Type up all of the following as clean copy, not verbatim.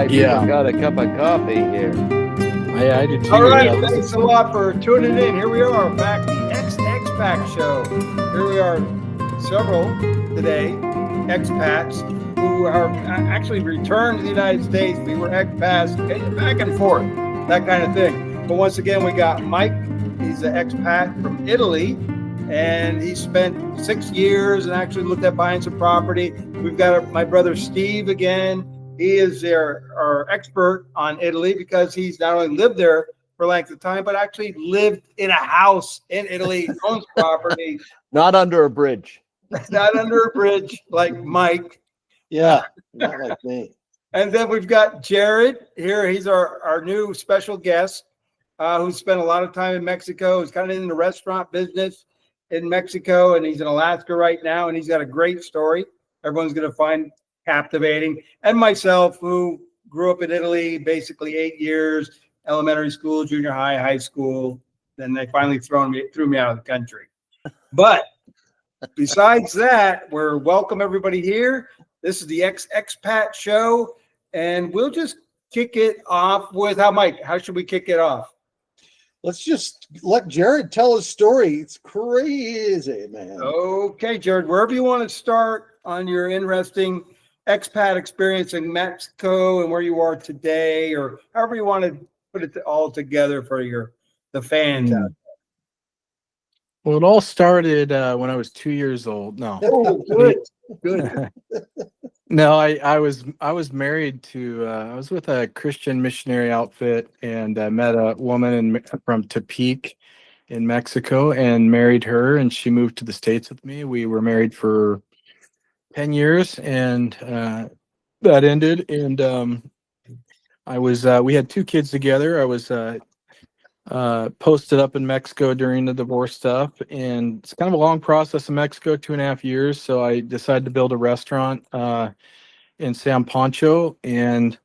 I think Yeah. I got a cup of coffee here. I do too. All right, Yeah, this thanks is a lot for tuning in. Here we are back, the X-Pac show. Here we are, several today, expats who are actually returned to the United States. We were expats, back and forth, that kind of thing. But once again, we got Mike. He's an expat from Italy, and he spent 6 years and actually looked at buying some property. We've got my brother Steve again. He is our expert on Italy because he's not only lived there for a length of time, but actually lived in a house in Italy, owns property, Not under a bridge. not under a bridge like Mike. yeah, not like me. And then we've got Jared here. He's our new special guest who spent a lot of time in Mexico. He's kind of in the restaurant business in Mexico, and he's in Alaska right now, and he's got a great story. Everyone's going to find captivating. And myself, who grew up in Italy, basically 8 years, elementary school, junior high, high school. Then they finally threw me out of the country. But besides that, we're welcome everybody here. This is the Expat show, and we'll just kick it off with how should we kick it off? Let's just let Jared tell his story. It's crazy, man. Okay, Jared, wherever you want to start on your interesting expat experience in Mexico and where you are today, or however you want to put it all together for the fans out Well, it all started when I was 2 years old. No, there. Oh, good. no, I was married to I was with a Christian missionary outfit, and I met a woman from Tepic in Mexico and married her, and she moved to the States with me. We were married for 10 years, and that ended, and we had 2 kids together. I was posted up in Mexico during the divorce stuff, and it's kind of a long process in Mexico, 2.5 years. So I decided to build a restaurant in San Pancho, and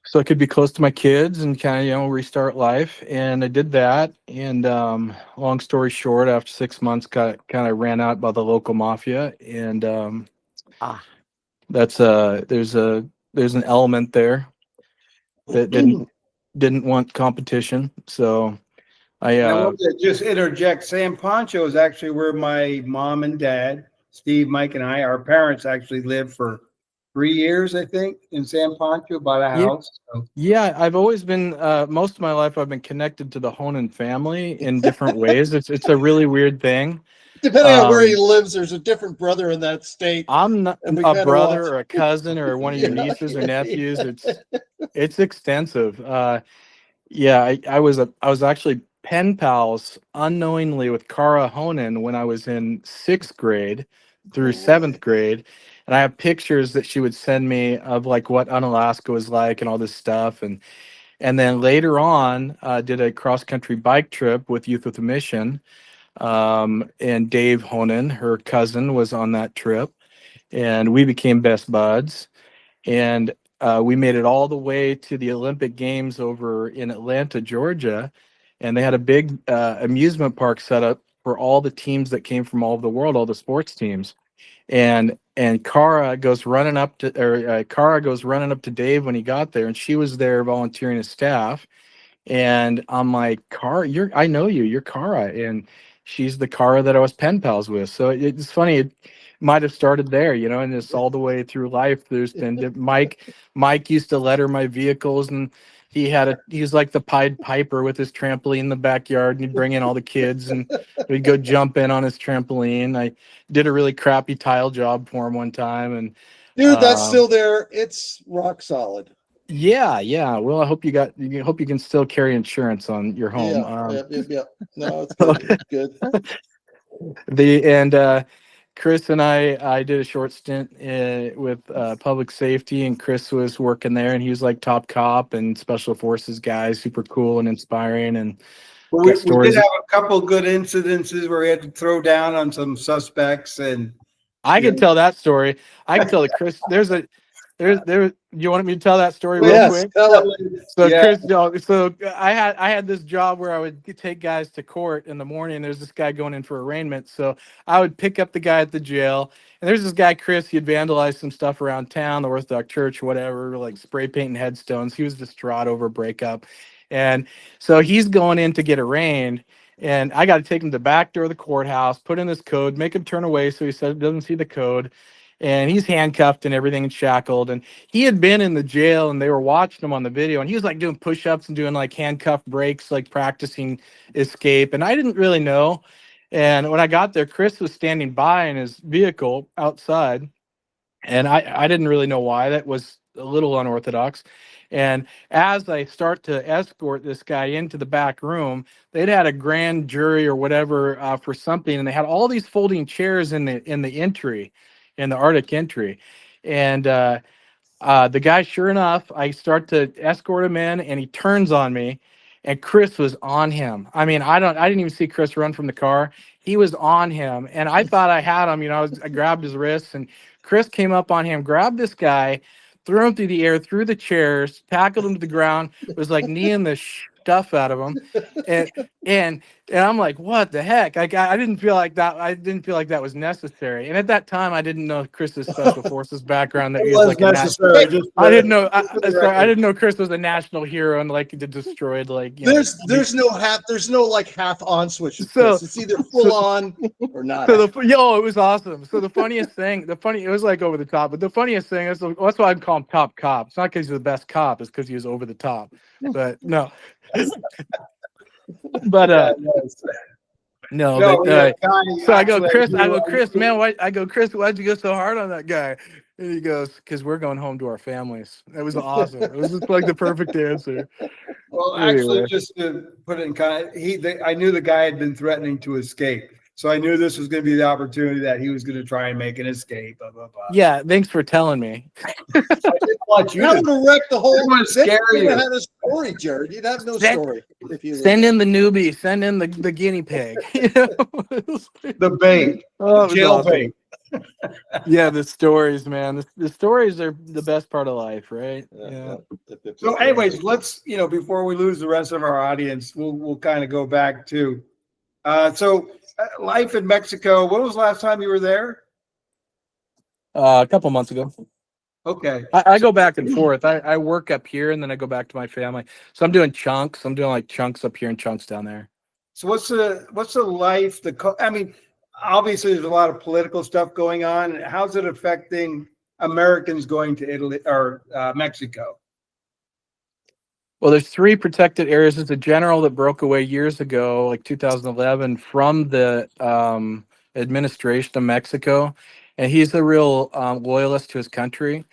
so I could be close to my kids and kind of restart life. And I did that, and long story short, after 6 months, kind of ran out by the local mafia, and that's there's an element there that didn't want competition. So I want to just interject. San Pancho is actually where my mom and dad, Steve, Mike, and our parents actually lived for 3 years, I think, in San Pancho, bought a house. Yeah, I've always been most of my life I've been connected to the Honan family in different ways. It's a really weird thing. Depending on where he lives, there's a different brother in that state. I'm not a brother or a cousin or one of your nieces or nephews. It's extensive. I was actually pen pals unknowingly with Cara Honan when I was in 6th grade through 7th grade. And I have pictures that she would send me of like what Unalaska was like and all this stuff. And then later on, did a cross country bike trip with Youth with a Mission. And Dave Honan, her cousin, was on that trip, and we became best buds. And we made it all the way to the Olympic Games over in Atlanta, Georgia, and they had a big amusement park set up for all the teams that came from all over the world, all the sports teams. And Cara goes running up to Dave when he got there, and she was there volunteering as staff. And I'm like, Cara, I know you, you're Cara, and she's the Cara that I was pen pals with. So it's funny. It might have started there, and it's all the way through life. There's been Mike used to letter my vehicles, and he's like the Pied Piper with his trampoline in the backyard, and he'd bring in all the kids, and we'd go jump in on his trampoline. I did a really crappy tile job for him one time, and dude, that's still there. It's rock solid. Yeah. Well, I hope you can still carry insurance on your home. Yeah. No, it's good. It's good. Chris and I did a short stint with public safety, and Chris was working there, and he was like top cop and special forces guy, super cool and inspiring. And we did have a couple good incidences where we had to throw down on some suspects, and I can tell that story. I can tell that Chris. There. You want me to tell that story real Yes, quick? tell it. So Yeah. Chris, so I had this job where I would take guys to court in the morning. There's this guy going in for arraignment, so I would pick up the guy at the jail, and there's this guy Chris. He had vandalized some stuff around town, the Orthodox Church, whatever, like spray painting headstones. He was distraught over a breakup, and so he's going in to get arraigned. And I got to take him to the back door of the courthouse, put in this code, make him turn away so he says doesn't see the code. And he's handcuffed and everything and shackled. And he had been in the jail and they were watching him on the video. And he was like doing push-ups and doing like handcuff breaks, like practicing escape. And I didn't really know. And when I got there, Chris was standing by in his vehicle outside. And I didn't really know why. That was a little unorthodox. And as I start to escort this guy into the back room, they'd had a grand jury or whatever for something, and they had all these folding chairs in the entry, in the Arctic entry. And the guy, sure enough, I start to escort him in, and he turns on me, and Chris was on him. I mean, I didn't even see Chris run from the car. He was on him, and I thought I had him. I grabbed his wrists, and Chris came up on him, grabbed this guy, threw him through the air, through the chairs, tackled him to the ground, was like kneeing the stuff out of him, and I'm like, what the heck? I didn't feel like that. I didn't feel like that was necessary. And at that time, I didn't know Chris's special forces background. That It he was was like necessary. Just I didn't know. for the Sorry, I record. didn't know Chris was a national hero and like destroyed like. There's no like half on switch. So- It's either full on or not. So it was awesome. So the funniest thing, it was like over the top, but the funniest thing is that's why I call him Top Cop. It's not because he's the best cop, it's because he was over the top. But no, but Yes. no, No, but, yeah, Connie, so I go, actually, Chris, man, Chris, why'd you go so hard on that guy? And he goes, because we're going home to our families. That was awesome. It was just like the perfect answer. Well, actually, Anyway. just to put it in context, I knew the guy had been threatening to escape, so I knew this was going to be the opportunity that he was going to try and make an escape. Blah blah blah. Yeah, thanks for telling me. I didn't want you That to. would have wrecked the whole. Didn't want to Then scare you would have you. had a story, Jared. You'd have no Send- story if you Send in the newbie. Send in the guinea pig. You know? The bait, Oh, it was jail awesome. bait. Yeah, the stories, man. The stories are the best part of life, right? Yeah. So, anyways, let's before we lose the rest of our audience, we'll kind of go back to life in Mexico. When was the last time you were there? A couple months ago. Okay. I go back and forth. I work up here and then I go back to my family. So I'm doing chunks. I'm doing like chunks up here and chunks down there. So what's the life? I mean, obviously there's a lot of political stuff going on. How's it affecting Americans going to Italy or Mexico? Well, there's 3 protected areas. There's a general that broke away years ago, like 2011, from the administration of Mexico, and he's a real loyalist to his country.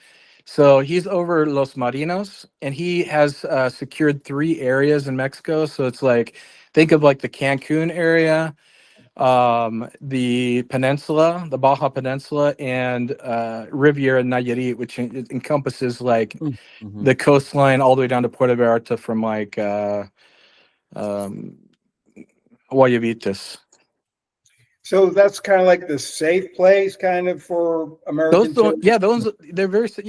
So he's over Los Marinos, and he has secured 3 areas in Mexico. So it's like, think of like the Cancun area, the peninsula, the Baja Peninsula, and Riviera Nayarit, which encompasses like the coastline all the way down to Puerto Vallarta from like Guayabitos. So that's kind of like the safe place, kind of for Americans. They're very safe.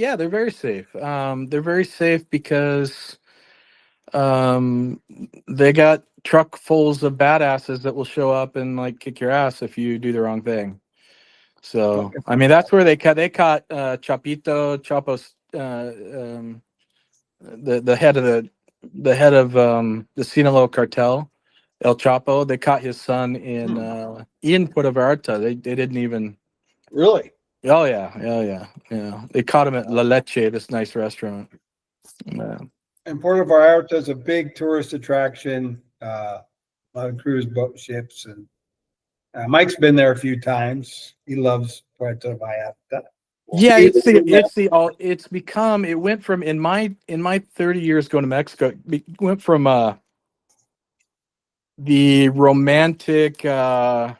They're very safe because they got truckfuls of badasses that will show up and like kick your ass if you do the wrong thing. So Okay. I mean that's where they caught Chapo's the head of the Sinaloa cartel, El Chapo. They caught his son in Puerto Vallarta. They didn't even. Really? Oh yeah. They caught him at La Leche, this nice restaurant. And Puerto Vallarta is a big tourist attraction. A lot of cruise boat ships, and Mike's been there a few times. He loves Puerto Vallarta. Yeah, it's become. It went from in my 30 years going to Mexico. It went from the romantic. There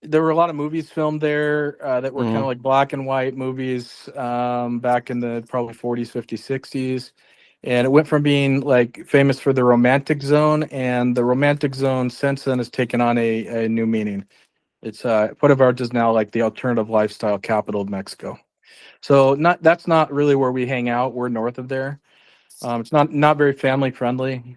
were a lot of movies filmed there that were kind of like black and white movies back in the probably 40s, 50s, 60s. And it went from being like famous for the romantic zone, and the romantic zone since then has taken on a new meaning. It's Puerto Vallarta is now like the alternative lifestyle capital of Mexico. So that's not really where we hang out. We're north of there. It's not very family friendly,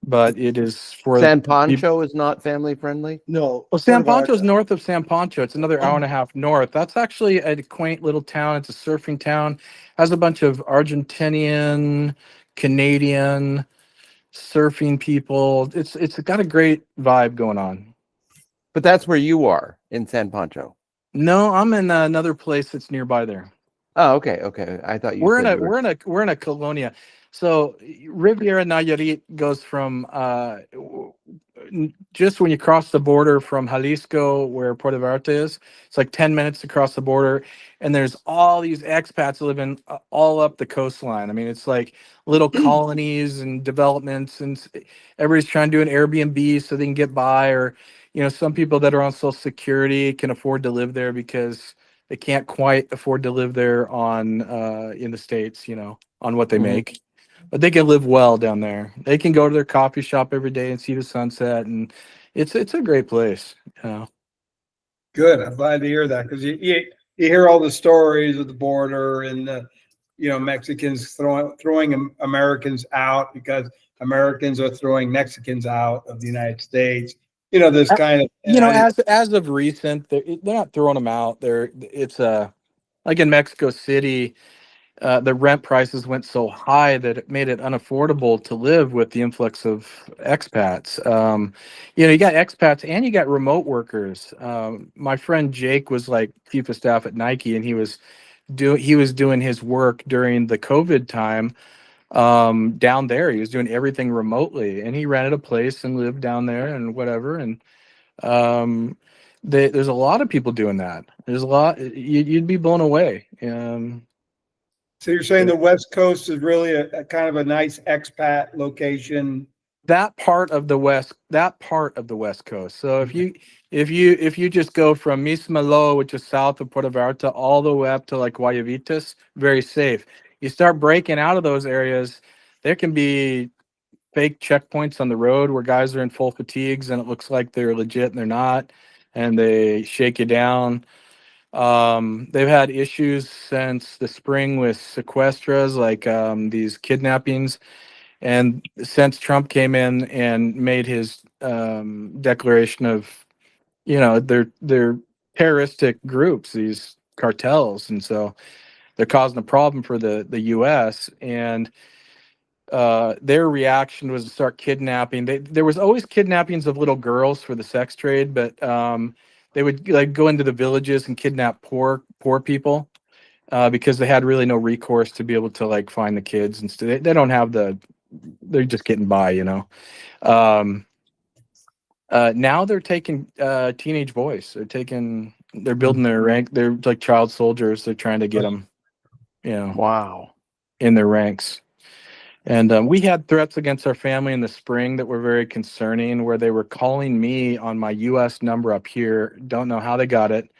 but it is for San people. Pancho is not family friendly. No. Well, San Puerto Pancho's Vallarta. north of San Pancho. It's another hour and a half north. That's actually a quaint little town. It's a surfing town. Has a bunch of Argentinian, Canadian surfing people. It's got a great vibe going on. But that's where you are in San Pancho. No, I'm in another place that's nearby there. Oh, okay, okay. I thought you said you were. We're in a colonia. So Riviera Nayarit goes from just when you cross the border from Jalisco, where Puerto Vallarta is. It's like 10 minutes to cross the border, and there's all these expats living all up the coastline. I mean, it's like little colonies and developments, and everybody's trying to do an Airbnb so they can get by, or some people that are on Social Security can afford to live there because they can't quite afford to live there on in the States, on what they Mhm. make. But they can live well down there. They can go to their coffee shop every day and see the sunset, and it's a great place. Good. I'm glad to hear that because you hear all the stories of the border and Mexicans throwing Americans out because Americans are throwing Mexicans out of the United States. This kind of As of recent, they're not throwing them out. It's like in Mexico City. The rent prices went so high that it made it unaffordable to live with the influx of expats. You got expats and you got remote workers. My friend Jake was like chief of staff at Nike, and he was doing his work during the COVID time down there. He was doing everything remotely, and he rented a place and lived down there and whatever. And um, there's a lot of people doing that. There's a lot. You'd be blown away. So you're saying the West Coast is really a kind of a nice expat location. That part of the West Coast. So if you just go from Mismalo, which is south of Puerto Vallarta, all the way up to like Guayavitas, very safe. You start breaking out of those areas, there can be fake checkpoints on the road where guys are in full fatigues and it looks like they're legit and they're not, and they shake you down. They've had issues since the spring with sequestras, like these kidnappings. And since Trump came in and made his declaration of, they're terroristic groups, these cartels, and so they're causing a problem for the U.S. And their reaction was to start kidnapping. There was always kidnappings of little girls for the sex trade, but they would like go into the villages and kidnap poor people because they had really no recourse to be able to like find the kids, and they don't have they're just getting by, now they're taking teenage boys. They're building their rank. They're like child soldiers. They're trying to get them, Wow. in their ranks. And we had threats against our family in the spring that were very concerning, where they were calling me on my U.S. number up here. Don't know how they got it.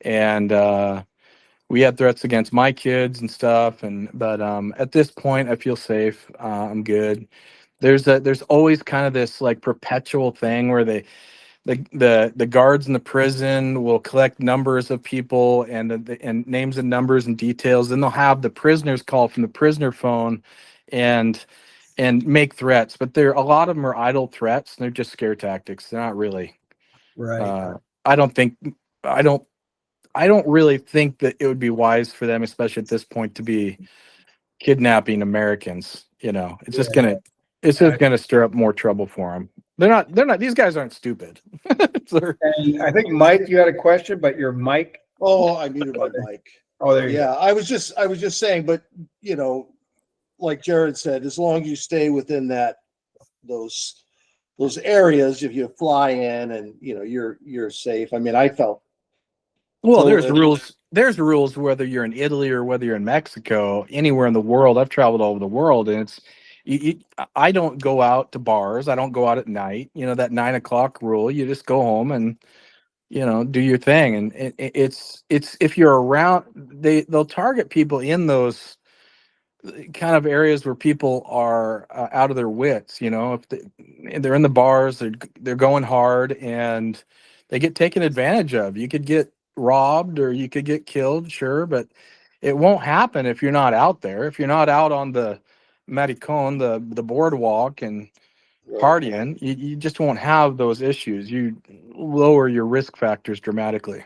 And we had threats against my kids and stuff. But at this point, I feel safe. I'm good. There's always kind of this like perpetual thing where the guards in the prison will collect numbers of people and names and numbers and details. Then they'll have the prisoners call from the prisoner phone and make threats. But a lot of them are idle threats. And they're just scare tactics. They're not really. Right. I don't really think that it would be wise for them, especially at this point, to be kidnapping Americans. It's just gonna stir up more trouble for them. They're not. These guys aren't stupid. And I think Mike, you had a question, but your mic. Oh, I muted my mic. Oh, there you Yeah, I was just saying, but like Jared said, as long as you stay within those areas, if you fly in and you're safe. I mean, I felt Well, So, there's rules. There's rules whether you're in Italy or whether you're in Mexico, anywhere in the world. I've traveled all over the world, and I don't go out to bars. I don't go out at night. That 9 o'clock rule. You just go home and do your thing. And it's if you're around, they'll target people in those kind of areas where people are out of their wits. If they're in the bars, they're going hard and they get taken advantage of. You could get robbed or you could get killed, sure, but it won't happen if you're not out there. If you're not out on the Maricon, the boardwalk, and partying, you just won't have those issues. You lower your risk factors dramatically.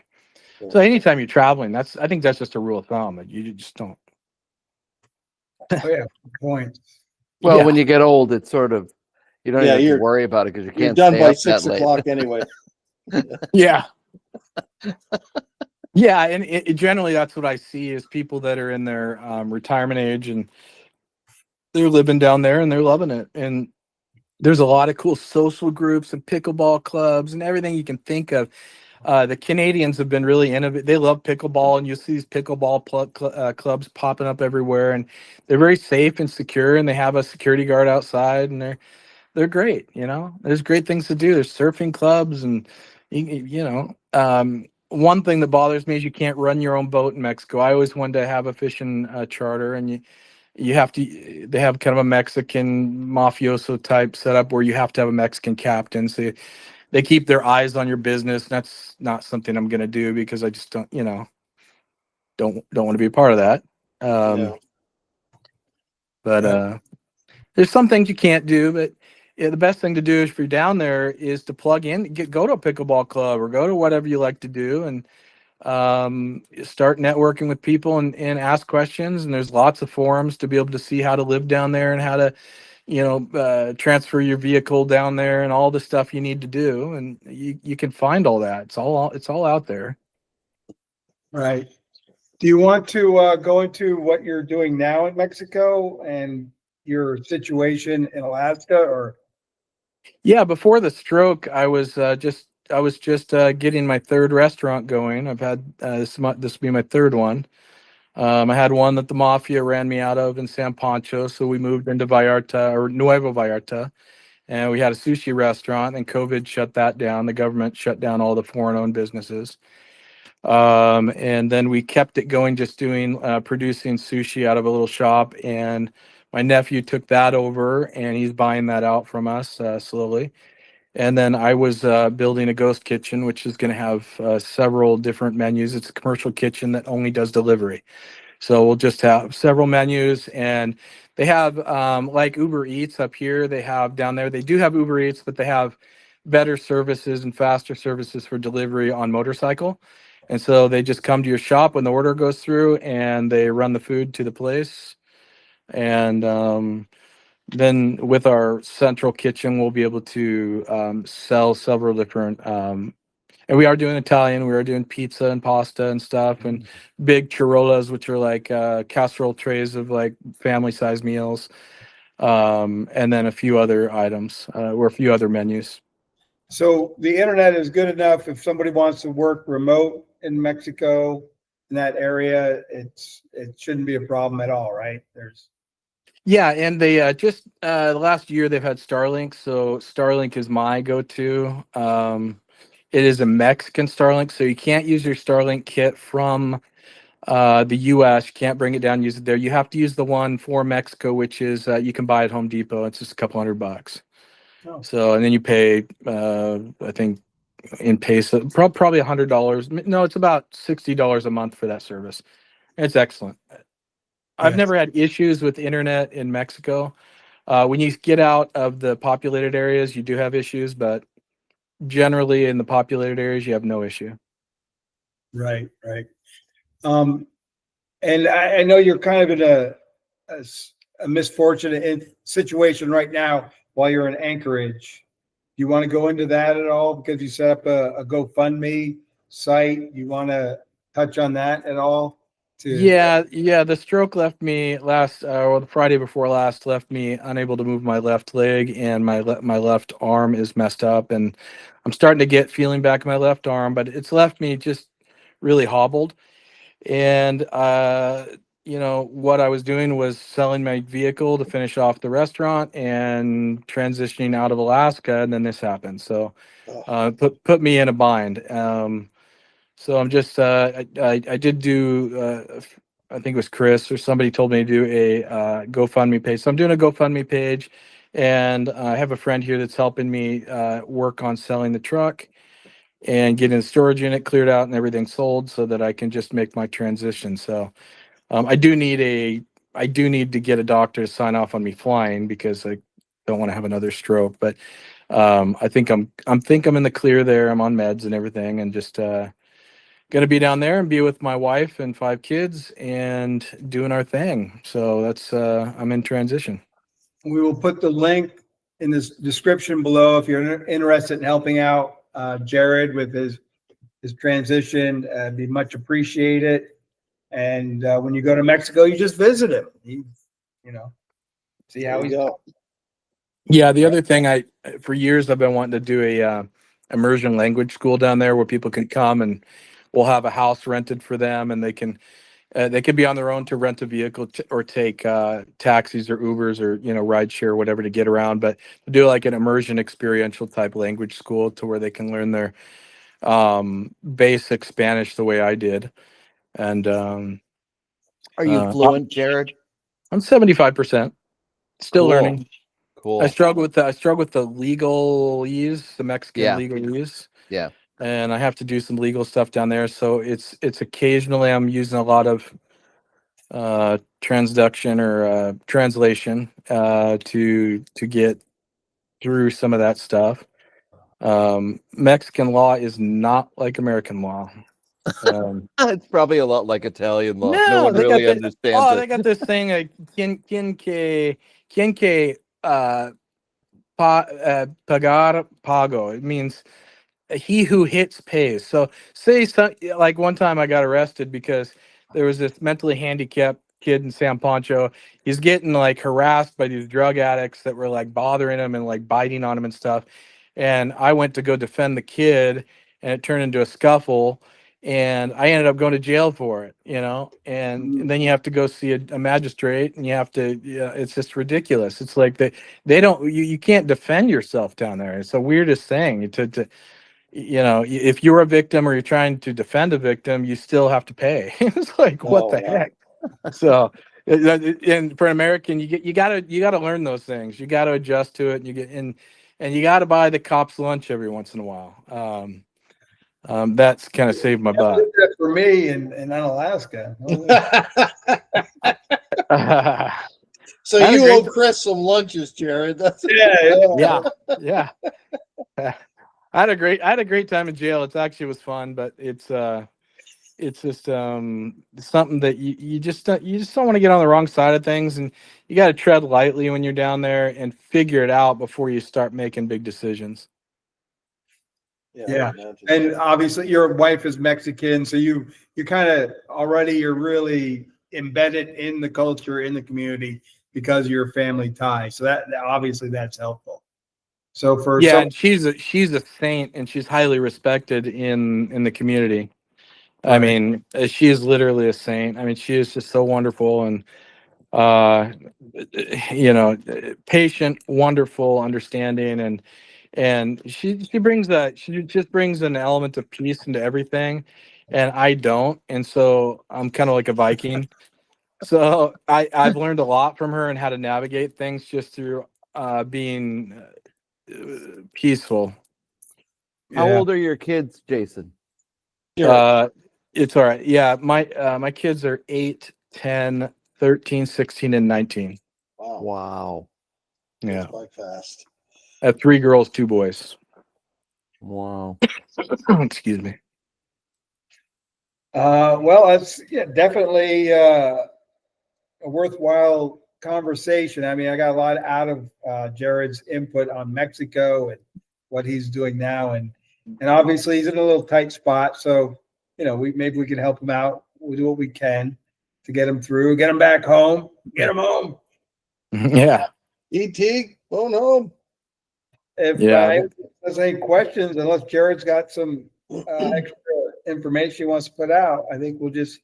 So anytime you're traveling, I think that's just a rule of thumb. You just don't. Oh, yeah, good point. Well, Yeah. when you get old, it's sort of you don't Yeah, even have you're- to worry about it because you You're can't done stay by up that 6 late. o'clock anyway. Yeah. Yeah, and generally that's what I see is people that are in their retirement age and they're living down there and they're loving it. And there's a lot of cool social groups and pickleball clubs and everything you can think of. The Canadians have been really innovative. They love pickleball, and you see these pickleball clubs popping up everywhere, and they're very safe and secure. And they have a security guard outside, and they're great. You know, there's great things to do. There's surfing clubs, and one thing that bothers me is you can't run your own boat in Mexico. I always wanted to have a fishing charter, and you have to. They have kind of a Mexican mafioso type setup where you have to have a Mexican captain. So they keep their eyes on your business. That's not something I'm going to do because I just don't want to be a part of that. Yeah. But there's some things you can't do. But yeah, the best thing to do if you're down there is to plug in, go to a pickleball club or go to whatever you like to do, and start networking with people and ask questions. And there's lots of forums to be able to see how to live down there and how to transfer your vehicle down there and all the stuff you need to do, and you can find all that. It's all out there. Right. Do you want to go into what you're doing now in Mexico and your situation in Alaska, or? Yeah, before the stroke, I was just getting my third restaurant going. I've had this will be my third one. I had one that the mafia ran me out of in San Pancho, so we moved into Vallarta or Nuevo Vallarta, and we had a sushi restaurant. And COVID shut that down. The government shut down all the foreign-owned businesses, and then we kept it going, just doing producing sushi out of a little shop. And my nephew took that over, and he's buying that out from us slowly. And then I was building a ghost kitchen, which is going to have several different menus. It's a commercial kitchen that only does delivery. So we'll just have several menus, and they have like Uber Eats up here. They have down there. They do have Uber Eats, but they have better services and faster services for delivery on motorcycle. And so they just come to your shop when the order goes through, and they run the food to the place. And then with our central kitchen, we'll be able to sell several different and we are doing Italian. We are doing pizza and pasta and stuff, and big charolas, which are like casserole trays of like family-sized meals, and then a few other items or a few other menus. So the internet is good enough if somebody wants to work remote in Mexico in that area. It shouldn't be a problem at all, right? Yeah, and they just the last year they've had Starlink, so Starlink is my go-to. It is a Mexican Starlink, so you can't use your Starlink kit from the US. You can't bring it down and use it there. You have to use the one for Mexico, which is you can buy at Home Depot. It's just a couple $100. Oh. So, and then you pay, I think in peso, probably $100. No, it's about $60 a month for that service. It's excellent. I've never had issues with internet in Mexico. When you get out of the populated areas, you do have issues, but generally in the populated areas, you have no issue. Right. And I know you're kind of in a misfortunate situation right now while you're in Anchorage. Do you want to go into that at all? Because you set up a GoFundMe site. You want to touch on that at all? Yeah. The stroke left me the Friday before last, left me unable to move my left leg, and my left arm is messed up, and I'm starting to get feeling back in my left arm, but it's left me just really hobbled. And what I was doing was selling my vehicle to finish off the restaurant and transitioning out of Alaska, and then this happened. So put me in a bind. So I'm just I did do I think it was Chris or somebody told me to do a GoFundMe page. So I'm doing a GoFundMe page, and I have a friend here that's helping me work on selling the truck. and getting the storage unit cleared out and everything sold so that I can just make my transition. So I do need to get a doctor to sign off on me flying because I don't want to have another stroke. But I think I'm in the clear there. I'm on meds and everything, and just gonna be down there and be with my wife and 5 kids and doing our thing. So that's I'm in transition. We will put the link in this description below if you're interested in helping out Jared with his transition. Be much appreciated. And when you go to Mexico, you just visit him. See how There you he's go. Yeah, the other thing for years I've been wanting to do a immersion language school down there where people can come and we'll have a house rented for them and they can be on their own to rent a vehicle or take taxis or Ubers or ride share or whatever to get around, but to do like an immersion experiential type language school to where they can learn their basic Spanish the way I did. And Are you fluent, Jared? I'm 75%. Still Cool. learning. Cool. I struggle with the legalese, the Mexican Yeah. legalese. Yeah. And I have to do some legal stuff down there. So it's occasionally I'm using a lot of transduction or translation to get through some of that stuff. Mexican law is not like American law. It's probably a lot like Italian law. No, No one they got really the- understands Oh, it. they got this thing like quien que pagar pago. It means he who hits pays. So say like one time I got arrested because there was this mentally handicapped kid in San Pancho. He's getting like harassed by these drug addicts that were like bothering him and like biting on him and stuff. And I went to go defend the kid and it turned into a scuffle. And I ended up going to jail for it, and then you have to go see a magistrate and you have to, it's just ridiculous. It's like they don't, you can't defend yourself down there. It's the weirdest thing to if you're a victim or you're trying to defend a victim, you still have to pay. It's like, what the wow. heck? So, and for an American, you gotta learn those things. You gotta adjust to it, and you gotta buy the cops lunch every once in a while. That's kind of saved my butt. That's for me in Alaska. So Had a you great owe Chris some lunches, Jared. That's Yeah. Yeah. I had a great time in jail. It actually was fun, but it's just something that you just don't want to get on the wrong side of things, and you got to tread lightly when you're down there and figure it out before you start making big decisions. Yeah. And obviously your wife is Mexican, so you kind of already, you're really embedded in the culture, in the community because of your family tie. So that obviously that's helpful. So and she's a saint and she's highly respected in the community. I mean, she is literally a saint. I mean, she is just so wonderful and patient, wonderful, understanding, and she just brings an element of peace into everything, and I don't, and so I'm kind of like a Viking. So I've learned a lot from her and how to navigate things just through being peaceful. How old are your kids, Jason? It's all right. Yeah, my kids are 8, 10, 13, 16, and 19. Wow. Yeah. Quite fast. I have 3 girls, 2 boys. Wow. Excuse me. Well, that's definitely a worthwhile conversation. I mean, I got a lot out of Jared's input on Mexico and what he's doing now, and obviously he's in a little tight spot. So maybe we can help him out. We'll do what we can to get him through, get him back home, get him home. Yeah. E.T. going home. If there's any questions, unless Jared's got some extra information he wants to put out, I think we'll just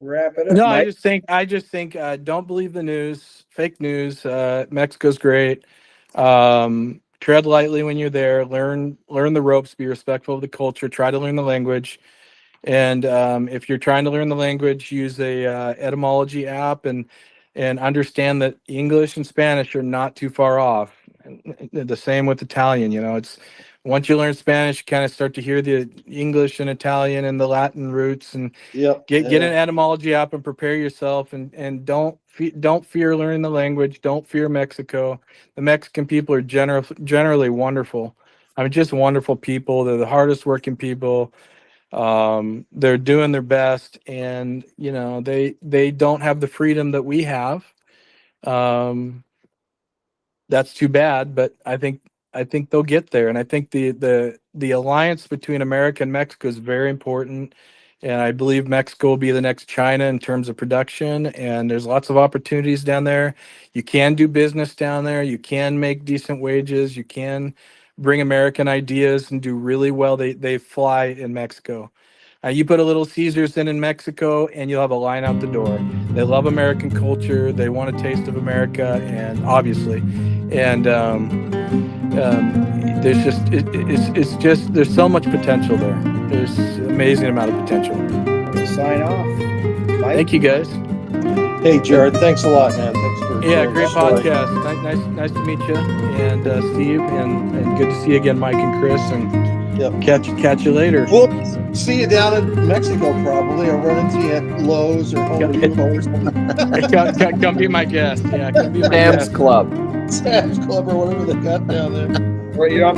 wrap it up. No, Mike? I just think don't believe the news, fake news. Mexico's great. Tread lightly when you're there. Learn the ropes. Be respectful of the culture. Try to learn the language. And if you're trying to learn the language, use a etymology app and understand that English and Spanish are not too far off. And the same with Italian. It's once you learn Spanish, you kind of start to hear the English and Italian and the Latin roots, and Yep. get an etymology app and prepare yourself, and don't fear learning the language. Don't fear Mexico. The Mexican people are generally wonderful. I mean, just wonderful people. They're the hardest working people. They're doing their best, and they don't have the freedom that we have. That's too bad, but I think they'll get there, and I think the alliance between America and Mexico is very important, and I believe Mexico will be the next China in terms of production, and there's lots of opportunities down there. You can do business down there. You can make decent wages. You can bring American ideas and do really well. They fly in Mexico. You put a Little Caesars in Mexico, and you'll have a line out the door. They love American culture. They want a taste of America, and obviously, and there's just it's just there's so much potential there. There's an amazing amount of potential. Sign off. Mike? Thank you, guys. Hey, Jared, thanks a lot, man. Thanks for Yeah, sharing great the story. podcast. Nice to meet you, and Steve, and good to see you again, Mike and Chris, and Yep. catch you later. We'll see you down in Mexico probably, or run into you at Lowe's or Home Depot or something. Come be my guest. Yeah, come be my Sam's guest. Club. Sam's Club or whatever they got down there. Where you up?